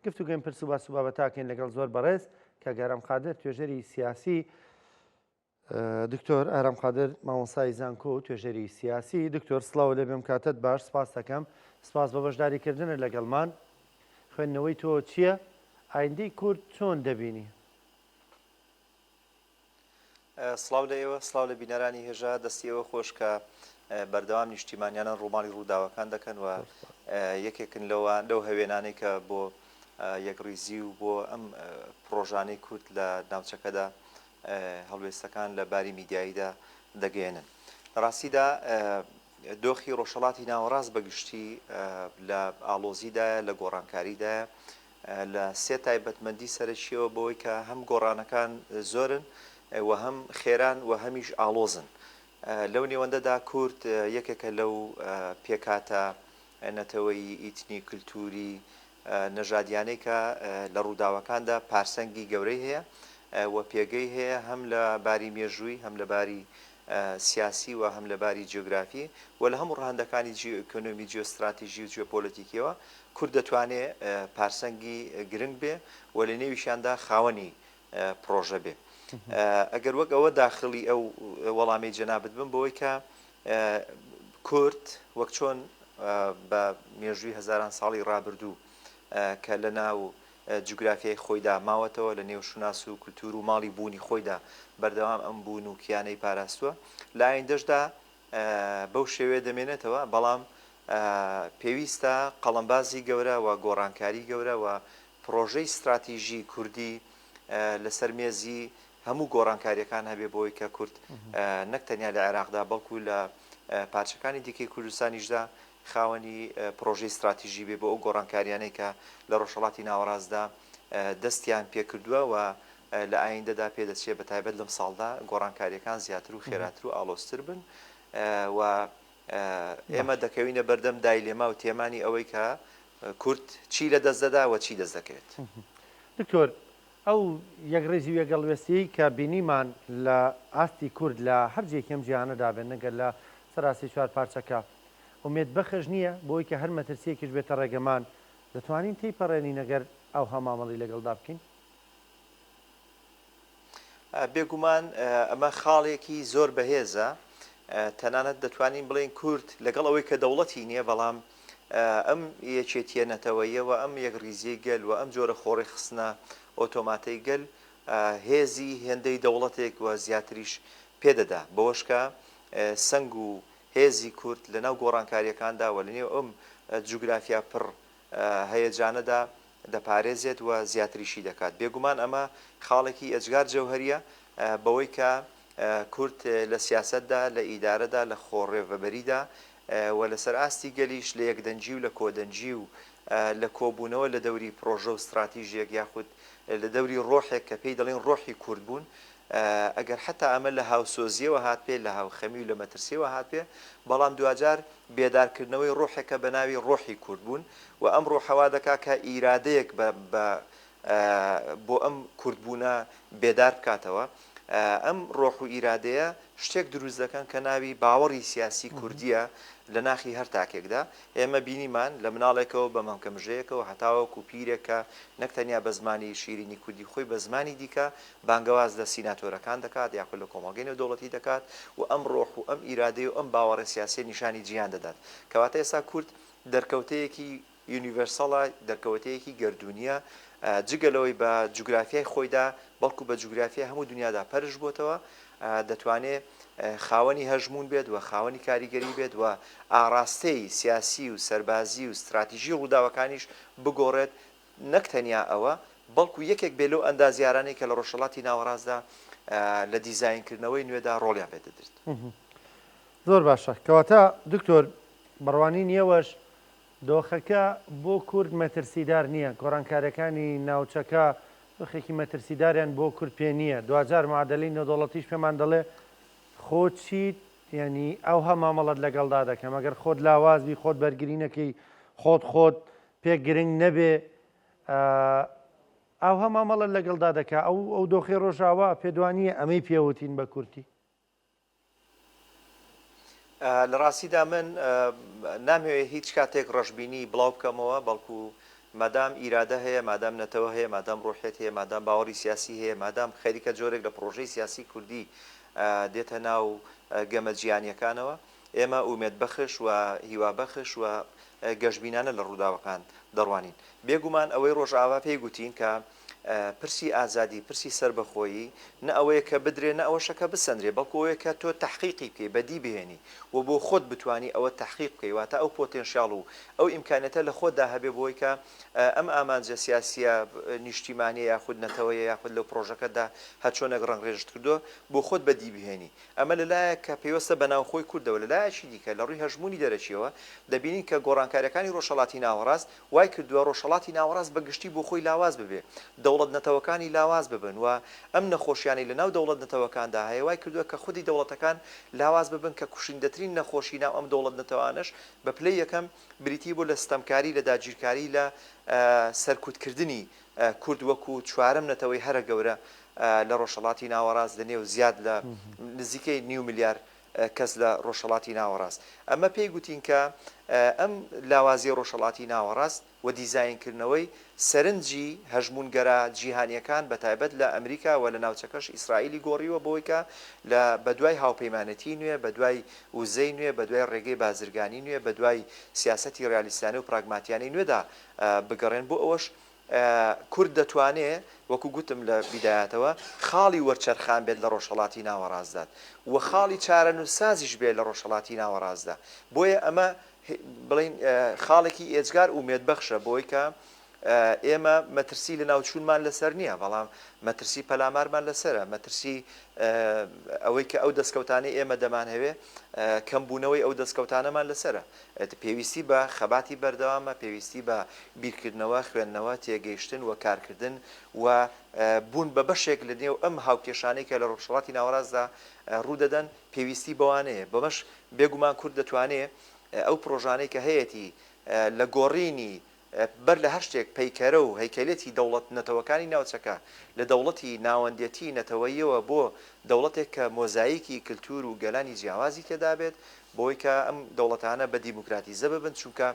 گفتوگوین پرس و باس و بابەتاکەین لەگەڵ زۆر بەڕێز کە گەرام قادر توێژەری سیاسی دکتۆر ئارام قادر مامۆستای زانکۆ و توێژەری سیاسی. دکتۆر سڵاو لێ بێم کاتت باش، سپاس دەکەم، سپاس بە بەشداریکردنت لەگەڵمان. خوێندنەوەی تۆ چییە؟ ئایندەی کورد چۆن دەبینی؟ سڵاو لە ئێوە، سڵاو لە بینەرانی هێژا، دەستی ئەوە خۆش کە بەردەوام نیشتیمانیانە ڕووماڵی ڕووداوەکان دەکەن و یەکێکن لەو هەوێنانەی کە بۆ یەکڕیزی و بۆ ئەم پرۆژانەی کورد لە ناوچەکەدا هەڵوێستەکان لە باری میدیاییدا دەگەێنن. ڕاستیدا دۆخی ڕۆژهەڵاتی ناوەڕاست بەگشتی لە ئاڵۆزیدایە، لە گۆڕانکاریدایە، لە سێ تایبەتمەندی سەرچیەوە بەوەی کە هەم گۆڕانەکان زۆرن و هەم خێران و هەمیش ئاڵۆزن. لەو نێوەندەدا کورد یەکێکە لەو پێکاتە نەتەوەی ئیتنی کللتوری نەژادیانەی کە لە ڕووداوەکاندا پارسەنگی گەورەی هەیە و پێگەی هەیە هەم لە باری مێژووی، هەم لە باری سیاسی و هەم لە باری جیۆگرافی و لە هەموو ڕەهەندەکانی ئیکۆنۆمی جیۆستراتیژی و جیۆپۆلیتیکیەوە کورد دەتوانێت پارسەنگی گرنگ بێ و لە نێویشیاندا خاوەنی پرۆژە بێ. ئەگەر وەک ئەوە داخلی ئەو وەڵامی جەنابەت بم بەوەی کە کورد وەک چۆن بە مێژووی هەزاران ساڵی ڕابردوو کە لە ناو جوگرافیای خۆیدا ماوەتەوە، لە نێو شوناس و کولتور و ماڵی بوونی خۆیدا بەردەوام ئەم بوون و کیانەی پاراستووە، لە ئایندەشدا بەو شێوەیە دەمێنێتەوە. بەڵام پێویستە قەڵەمبازی گەورە و گۆڕانکاری گەورە و پرۆژەی استراتیژی کوردی لەسەر مێزی هەموو گۆڕانکاریەکان هەبێ بۆی کە کورد نەک تەنیا لە عێراقدا بەڵکو لە پارچەکانی دیکەی کوردستانیشدا خاوەنی پرۆژەی استراتیژی بێ بۆ ئەو گۆڕانکاریانەی کە لە ڕۆژهەڵاتی ناوەڕاستدا دەستیان پێکردووە و لە ئایندەدا پێدەچێت بە تایبەت لەم ساڵدا گۆڕانکاریەکان زیاتر و خێراتر و ئاڵۆزتر بن و ئێمە دەکەوینە بەردەم دایلێما و تێمانی ئەوەی کە کورد چی لە دەست دەدا و چی دەست دەکەوێت. دکتۆر، ئەو یەکڕێزی و یەگەڵوێستیی کە بینیمان لە ئاستی کورد لە هەرجێکم جیهانەدا بێن نەگەر لە سەراسی چوار پارچەکە ئومێد بەخش نییە بۆی کە هەر مەترسیەکیش بێتە ڕێگەمان دەتوانین تێیپەڕێنی نەگەر ئەو هەمامەڵی لەگەڵدا بکەین؟ بێگومان ئەمە خاڵێکی زۆر بەهێزە. تەنانەت دەتوانین بڵێن کورد لەگەڵ ئەوەی کە دەوڵەتی نییە، بەڵام ئەم یەکێتیە نەتەوەیەوە، ئەم یەکڕیزیەی گەل و ئەم جۆرە خۆڕی خستنە ئۆتۆماتەی گەل هێزی هێندەی دەوڵەتێک و زیاتریش پێدەدا، بەوەشکە سنگ و هێزی کورد لە ناو گۆڕانکاریەکاندا و لەنێو ئەم جوگرافیا پڕ هەیەجانەدا دەپارێزێت و زیاتریشی دەکات. بێگومان ئەمە خاڵێکی ئەجگار جەوهەریە بەوەی کە کورد لە سیاسەتدا، لە ئیدارەدا، لە خۆڕێڤەبەریدا و لەسەر ئاستی گەلیش لە یەکدەنجی و لە کۆدەنجی و لە کۆبوونەوە لە دەوری پرۆژە و استراتیژیەک یاخود لە دەوری ڕۆحێک کە پێی دەڵێن ڕۆحی کورد بوون، ئەگەر حتا ئەمە لە هاوسۆزیەوە هات پێ، لە هاوخەمی و لە مەترسیەوە هات پێ، بەڵام دوجار بێدارکردنەوەی ڕۆحێکە بە ناوی ڕۆحی کورد بوون و ئەم ڕۆحەوا دەکا کە ئیرادەیەک بۆ ئەم کوردبوونە بێدار بکاتەوە. ئەم ڕۆح و ئیرادەیە شتێک دروست دەکەن کە ناوی باوەڕی سیاسی کوردیە لە ناخی هەر تاکێکدا. ئێمە بینیمان لە مناڵێکەوە بە مەمکەمژەیەکەوە هەتاوەکو پیرێکە نەک تەنیا بە زمانی شیرینی کوردی خۆی بە زمانی دیکە بانگەواز لە سیناتۆرەکان دەکات یاخود لە کۆمەڵگەی نێودەوڵەتی دەکات و ئەم ڕۆح و ئەم ئیرادەی و ئەم باوەڕی سیاسی نیشانی جیهان دەدات. کەواتە ئێستا کورد دەرکەوتەیەکی یونیڤەرسەڵە، دەرکەوتەیەکی گەردونیە، جگەلەوەی بە جوگرافیای خۆیدا بەڵکو بە جوگرافیای هەموو دنیادا پەرش بۆتەوە، دەتوانێت خاوەنی هەژمون بێت و خاوەنی کاریگەری بێت و ئاڕاستەی سیاسی و سەربازی و استراتیژی ڕووداوەکانیش بگۆڕێت. نەک تەنیا ئەوە، بەڵکو یەکێک بێ لەو ئەندازیارانەی کە لە ڕۆژهەڵاتی ناوەڕاستدا لە دیزاینکردنەوەی نوێدا ڕۆڵیان پێدەدرێت. زۆر باشە. کەواتە دکتۆر، بڕوانی نیەوەش دۆخەکە بۆ کورد مەترسیدار نییە، گۆڕانکاریەکانی ناوچەکە دۆخێکی مەترسیداریان بۆ کورد پێ نییە. دوجار معادلەی نێودەوڵەتیش پێمان دەڵێ خۆچیت، یعنی ئەو هەمامەڵەت لەگەڵدا دەکەم ئەگەر خۆت لاوازبی، خۆت بەرگرینەکەی خۆت پێ گرنگ نەبێ، ئەو هەمامەڵەت لەگەڵدا دەکا. ئەو دۆخی ڕۆژاوا پێدوانیە ئەمەی پێوتین بە کورتی. لە ڕاستیدا من نامەوێت هیچ کاتێک ڕەشببینی بڵاو بکەمەوە، بەڵکو مادام ئیرادە هەیە، مادام نەتەوە هەیە، مادام ڕۆحێت هەیە، مادام باوەڕی سیاسی هەیە، مادام خەریکە جۆرێک لە پرۆژەی سیاسی کوردی دێتە ناو گەمە جیهانیەکانەوە، ئێمە ئومێد بەخش و هیوا بەخش و گەشتبینانە لە ڕووداوەکان دەڕوانین. بێگومان ئەوەی ڕۆژئاوا پێی گوتین کە پرسی ئازادی، پرسی سربەخۆیی نە ئەوەیە کە بدرێ نە ئەوەشەکە بسەندرێ، بەڵکو ئەوەیە کە تۆ تحقیقی بکەی، بەدی بهێنی و بۆ خۆت بتانی ئەوە تحقیق بکەی، واتە ئەو پۆتێنشیاڵ و ئەو ئیمکانەتە لە خۆتدا هەبێ بۆی کە ئەم ئامانجە سیاسیە نیشتیمانیە یاخود نەتەوەیە یاخود لەو پرۆژەکەدا هەچۆنێک ڕەنگڕێژت کردووە بۆ خۆت بەدی بهێنی. ئەمە لەلایە کە پێوەستە بەناوخۆی کوردەوە، لەلایەکی دیکە لە ڕووی هەژمونی دەرەچیەوە دەبینین کە گۆڕانکاریەکانی ڕۆژهەڵاتی ناوەڕاست وای کردووە ڕۆژهەڵاتی ناوەڕاست بەگشتی بۆ خۆی لاواز ببێ، دەوڵەت نەتەوەکانی لاواز ببن و ئەم نەخۆشیانی لە ناو دەوڵەت نەتەوەکاندا هەیە وای کردووە کە خودی دەوڵەتەکان لاواز ببن کە کوشندەترین نەخۆشی ناو ئەم دەوڵەت نەتەوانش بە پلەی یەکەم بریتی بۆ لە ستەمکاری لە داگیرکاری لە سەرکوتکردنی کورد وەکو چوارەم نەتەوەی هەرە گەورە لە ڕۆژهەڵاتی ناوەڕاست دەنێ و زیاد لە نزیکەی 9 ملیار کەس لە ڕۆژهەڵاتی ناوەڕاست. ئەمە پێی گوتین کە ئەم لاوازی ڕۆژهەڵاتی ناوەڕاست و دیزاینکردنەوەی سەرنجی هەژمونگەرە جیهانیەکان بە تایبەت لە ئەمریکا و لە ناوچەکەش ئیسرائیلی گۆڕیوە بۆی کە بە دوای هاوپەیمانەتی نوێ، بە دوای وزەی نوێ، بە دوای ڕێگەی بازرگانی نوێ، بە دوای سیاسەتی ڕیالیستانە و پراگماتیانی نوێدا بگەڕێن بۆ ئەوەش کورد دەتوانێت وەکو گوتم لە بیدایەتەوە خاڵی وەرچەرخان بێت لە ڕۆژهەڵاتی ناوەڕاستدا و خاڵی چارەنووسازیش بێت لە ڕۆژهەڵاتی ناوەڕاستدا. بۆیە ئەمە بڵین خاڵێکی ئێجگار ئومێد بەخشە بۆی کە ئێمە مەترسی لە ناوچوونمان لەسەر نییە، بەڵام مەترسی پەلامارمان لەسرە، مەترسی ئەوەی کە ئەو دەستکەوتانی ئێمە دەمان هەوێ کەمبوونەوەی ئەو دەستکەوتانەمان لەسرە. پێویستی بە خەباتی بەردەوامە، پێویستی بە بیرکردنەوە، خوێندنەوە، تێگەیشتن و کارکردن و بوون بە بەشێک لە نێو ئەم هاوکێشانەی کە لە ڕۆژهەڵاتی ناوەڕاستدا ڕوودەدەن پێویستی بەوانەیە. بەمەش بێگومان کورد دەتوانێت ئەو پرۆژانەی کە هەیەی لە گۆڕینی بەر لە هەر شتێک پەیکەرە و هەیکەلێتی دەوڵەت نەتەوەکانی ناوچەکە لە دەوڵەتی ناوەندێتی نەتەوەیەوە بۆ دەوڵەتێک کە مۆزاییکی کللتور و گەلانی جیاوازی تێدا بێت بۆی کە ئەم دەوڵەتانە بە دیموکراتیزە ببن، چونکە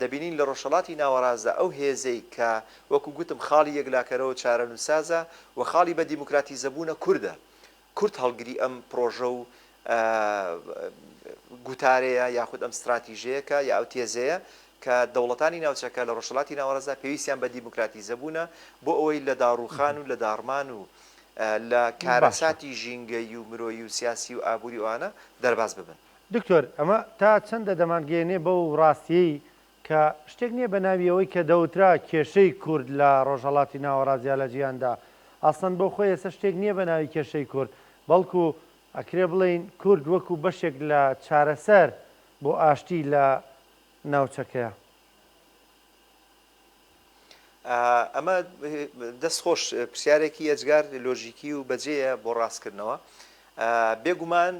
دەبینین لە ڕۆژهەڵاتی ناوەڕاستدا ئەو هێزەی کە وەکو گوتم خاڵی یەکلاکەرەوە چارەنووسازە و خاڵی بە دیموکراتیزەبوونە کووردە. کورد هەڵگری ئەم پرۆژە و گوتارەیە یاخود ئەم استراتیژەیەکە یا ئەو تێزەیە کە دەوڵەتانی ناوچەکە لە ڕۆژهەڵاتی ناوەڕاستدا پێویستیان بە دیموکراتیزە بوونە بۆ ئەوەی لە داڕوخان و لە داڕمان و لە کارەساتی ژینگەی و مرۆیی و سیاسی و ئابووری وانە دەرباز ببن. دکتۆر ئەمە تا چەندە دەمانگەێنێ بەو ڕاستیەی کە شتێک نییە بە ناویەوەی کە دەوترا کێشەی کورد لە ڕۆژهەڵاتی ناوەڕاستیا لە جیهاندا ئاسان بۆ خۆی ئێستا شتێک نییە بە ناوی کێشەی کورد، بەڵکو ئەکرێ بڵین کورد وەکو بەشێک لە چارەسەر بۆ ئاشتی لە ناوچەکەیە. ئەمە دەستخۆش پرسیارێکی ئەجگار لۆژیکی و بەجێیە بۆ ڕاستکردنەوە. بێگومان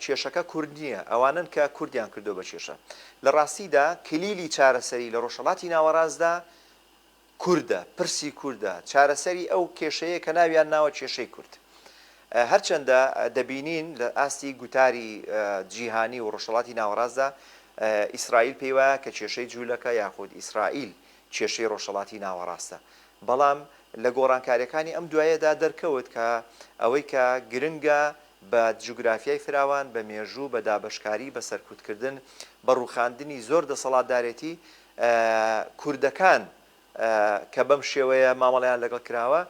کێشەکە کورد نییە، ئەوانن کە کوردیان کردو بە کێشە. لە ڕاستیدا کلیلی چارەسەری لە ڕۆژهەڵاتی ناوەڕاستدا کووردە، پرسی کووردە، چارەسەری ئەو کێشەیە کە ناویان ناوە کێشەی کورد. هەرچەندە دەبینین لە ئاستی گوتاری جیهانی و ڕۆژهەڵاتی ناوەڕاستدا ئیسرائیل پێی وایە کە کێشەی جوولەکە یاخود ئیسرائیل کێشەی ڕۆژهەڵاتی ناوەڕاستە، بەڵام لە گۆڕانکاریەکانی ئەم دوایەدا دەرکەوت کە ئەوەی کە گرنگە بە جوگرافیای فراوان، بە مێژوو، بە دابشکاری، بە سەرکوتکردن، بە ڕووخاندنی زۆر دەسەڵاتدارێتی کوردەکان کە بەم شێوەیە مامەڵیان لەگەڵ کراوە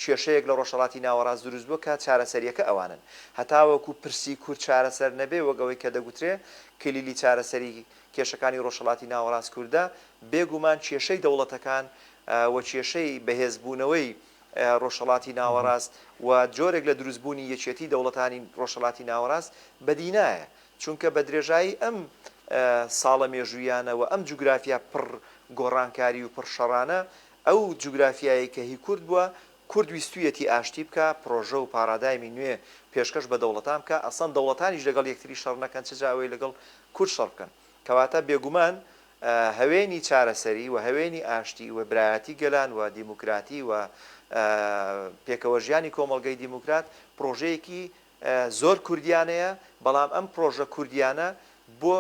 کێشەیەک لە ڕۆژهەڵاتی ناوەڕاست دروست بووە کە چارەسەریەکە ئەوانن. هەتاوەکو پرسی کورد چارەسەر نەبێ وەگەوەی کە دەگوترێ کلیلی چارەسەری کێشەکانی ڕۆژهەڵاتی ناوەڕاست کووردە بێگومان کێشەی دەوڵەتەکان و کێشەی بەهێزبوونەوەی ڕۆژهەڵاتی ناوەڕاست و جۆرێک لە دروستبوونی یەکێتی دەوڵەتانی ڕۆژهەڵاتی ناوەڕاست بەدینایە، چونکە بە درێژایی ئەم ساڵە مێژوویانەوە ئەم جوگرافیا پڕ گۆڕانکاری و پڕشەڕانە ئەو جوگرافیایی کە هی کورد بووە کورد ویستویەتی ئاشتی بکە، پرۆژە و پارادایمی نوێ پێشکەش بە دەوڵەتان بکە، ئەسەن دەوڵەتانیش لەگەڵ یەکتری شەڕ نەکەن چ جاوەی لەگەڵ کورد شەڕ بکەن. کەواتە بێگومان هەوێنی چارەسەری و هەوێنی ئاشتی و برایەتی گەلان و دیموکراتی و پێکەوە ژیانی کۆمەڵگەی دیموکرات پرۆژەیەکی زۆر کوردیانەیە، بەڵام ئەم پرۆژە کوردیانە بۆ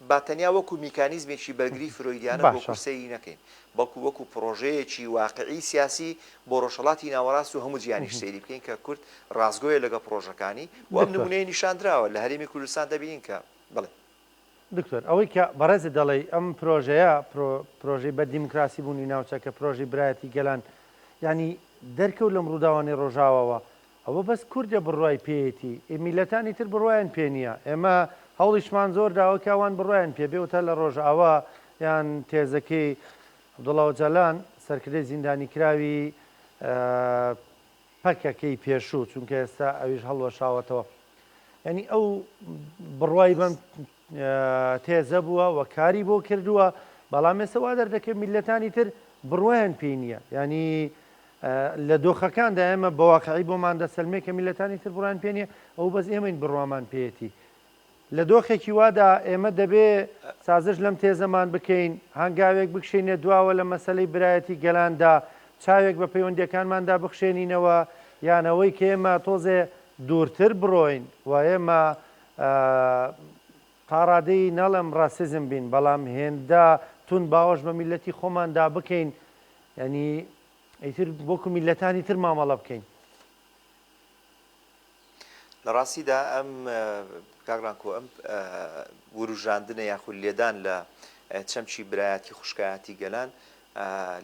باتەنیا وەکو میکانیزمێکی بەرگری فرۆیدیانە بۆ کورسەی نەکەین. بەڵکو وەکو پرۆژەیەکی واقعی سیاسی بۆ ڕۆژهەڵاتی ناوەڕاست و هەموو جیانی سەیری بکەین کە کورد ڕازگۆیە لەگە پرۆژەکانی و ئەم نمونەیە نیشاندراوە لە هەرێمی کوردستان دەبینین کە بڵێ دکتۆر ئەوەی کە بەڕێزت دەڵێ ئەم پرۆژەیە پرۆژەی بە دیموکراسی بوونی ناوچەکە پرۆژی برایەتی گەلان ینی دەرکەوت لەم ڕووداوانی ڕۆژاوەوە ئەوە بەس کوردە بڕوای پێیەتی میلەتانی تر بڕوایان پێ نییە ئێمە هەوڵیشمان زۆر داوە کاوان بڕوایان پێ بێوتە لە ڕۆژاوە یان تێزەکەی عەبدوڵڵا ئۆجەلان سەرکردەی زیندانی کراوی پەکەکەی پێشوو چونکە ئێستا ئەویش هەڵوەشاوەتەوە ینی ئەو بڕوای بەم تێزە بووە و کاری بۆ کردووە بەڵام ئێستا وا دەردەکەی میلەتانی تر بڕوایان پێی نییە ینی لە دۆخەکاندا ئێمە بەواقعی بۆمان دەسەلمێ کە میلەتانی تر بڕوان پێ نییە ئەو بەس ئێمەین بڕوامان پێێتی لە دۆخێکی وادا ئێمە دەبێ سازش لەم تێزەمان بکەین هەنگاوێک بکشینێ دواوە لە مەسلەی برایەتی گەلاندا چاوێک بە پەیوەندیەکانماندا بخشێنینەوە یانەوەی کە ئێمە تۆزێ دوورتر بڕۆین و ئێمە قاڕادەی نەڵم ڕاسیزم بین بەڵام هێندا تون باوەش بە میلەتی خۆماندا بکەین ینی ئەیتر بۆکو میلەتانی تر مامەڵە بکەین لە ڕاستیدا ئەم کاگرانکۆ ئەم وروژاندنە یاخود لێدان لە چەمچی برایەتی خوشکایەتی گەلان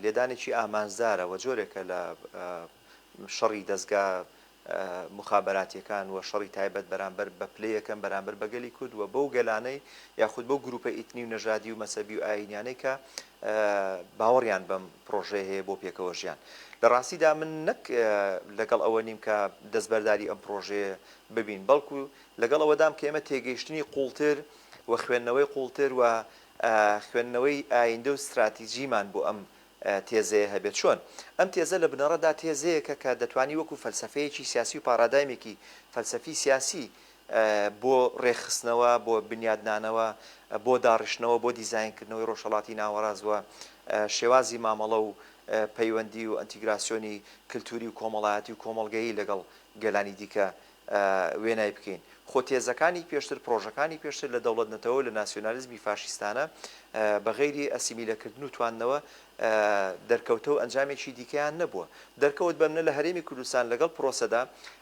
لێدانێکی ئامانزدارەوە جۆرێکە لە شەڕی دەستگا مخابراتیەکان و شەڕی تایبەت بەرامبەر بە پلەیەکەم بەرامبەر بەگەلی کورد و بەو گەلانەی یاخود بەو گروپە ئیتنی و نەژادی و مەسەبی و ئاینیانەی کە باوەڕیان بەم پرۆژەیە هەیە بۆ پێکەوە ژیان لە ڕاستیدا من نەک لەگەڵ ئەوە نیم کە دەستبەرداری ئەم پرۆژەیە ببین بەڵکو لەگەڵ ئەوەدام کە ئێمە تێگەیشتنی قوڵتر و خوێندنەوەی قوڵتر و خوێندنەوەی ئایندە و استراتیژیمان بۆ ئەم تێزەیە هەبێت چۆن ئەم تێزە لە بنەڕەدا تێزەیەکە کە دەتوانی وەکو فەلسەفەیەکی سیاسی و پارادایمێکی فەلسەفی سیاسی بۆ ڕێخستنەوە بۆ بنیادنانەوە بۆ داڕشتنەوە بۆ دیزاینکردنەوەی ڕۆژهەڵاتی ناوەڕاستوە شێوازی مامەڵە و پەیوەندی و ئەنتیگراسیۆنی کللتوری و کۆمەڵایەتی و کۆمەڵگەیی لەگەڵ گەلانی دیکە وێنای بکەین خۆ تێزەکانی پێشتر پرۆژەکانی پێشتر لە دەوڵەت نەتەوە لە ناسیۆنالیزمی فاشیستانە بە غەیری ئەسیمیلەکردن و تواننەوە دەرکەوتە و ئەنجامێکی دیکەیان نەبووە دەرکەوت بەمنە لە هەرێمی کوردستان لەگەڵ پرۆسەدا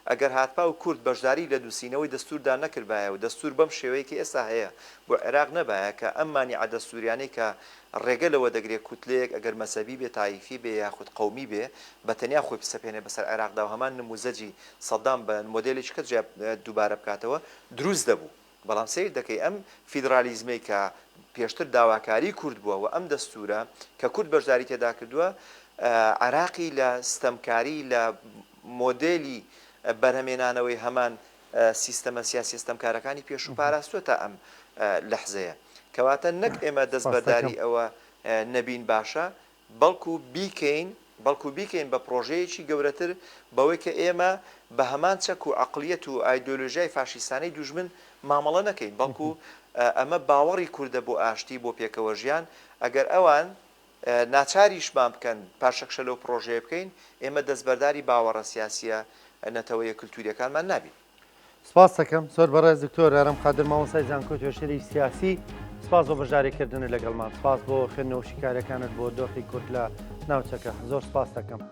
ئەگەر هاتپا و کورد بەشداری لە دووسینەوەی دەستوردا نەکردبایە و دەستور بەم شێوەیەکی ئێستا هەیە بۆ عێراق نەبایە کە ئەم مانیعە دەستوریانەی کە ڕێگە لەوە دەگرێت کوتلەیەک ئەگەر مەسەبی بێ تایفی بێ یاخود قەومی بێ بە تەنیا خۆی پسەپێنێ بەسەر عێراقدا و هەمان نموزەجی سەدام بە مۆدێلێکی کە دووبارە بکاتەوە دروست دەبوو بەڵام سیر دەکەی ئەم فیدرالیزمەی کە پێشتر داواکاری کورد بووە و ئەم دەستورە کە کورد بەشداری تێدا کردووە عێراقی لە ستەمکاری لە مۆدێلی بەرهەمێنانەوەی هەمان سیستەمە سیاسی ستەمکارەکانی پێش و پاراستووە تا ئەم لەحزەیە کەواتە نەک ئێمە دەستبەرداری ئەوە نەبین باشە بەڵکو بیکەین بە پرۆژەیەکی گەورەتر بەوەی کە ئێمە بە هەمان چەک و عەقلیەت و ئایدۆلۆژیای فاشیستانەی دوژمن مامەڵە نەکەین بەڵکو ئەمە باوەڕی کوردە بۆ ئاشتی بۆ پێکەوە ژیان ئەگەر ئەوان ناچاریشمان بکەن پاشەکشە لەو پرۆژەیە بکەین ئێمە دەستبەرداری باوەڕە سیاسیە نەتەوەیە کللتوریەکانمان نابین سپاس دەکەم زۆر بەڕێز دکتۆر یارم قادر مامۆستای زانکۆ توێژەری سیاسی سپاس بۆ بەشداریکردن لەگەڵمان سپاس بۆ خوێندنەوە شیکاریەکانت بۆ دۆخی کورد لە ناوچەکە زۆر سپاس دەکەم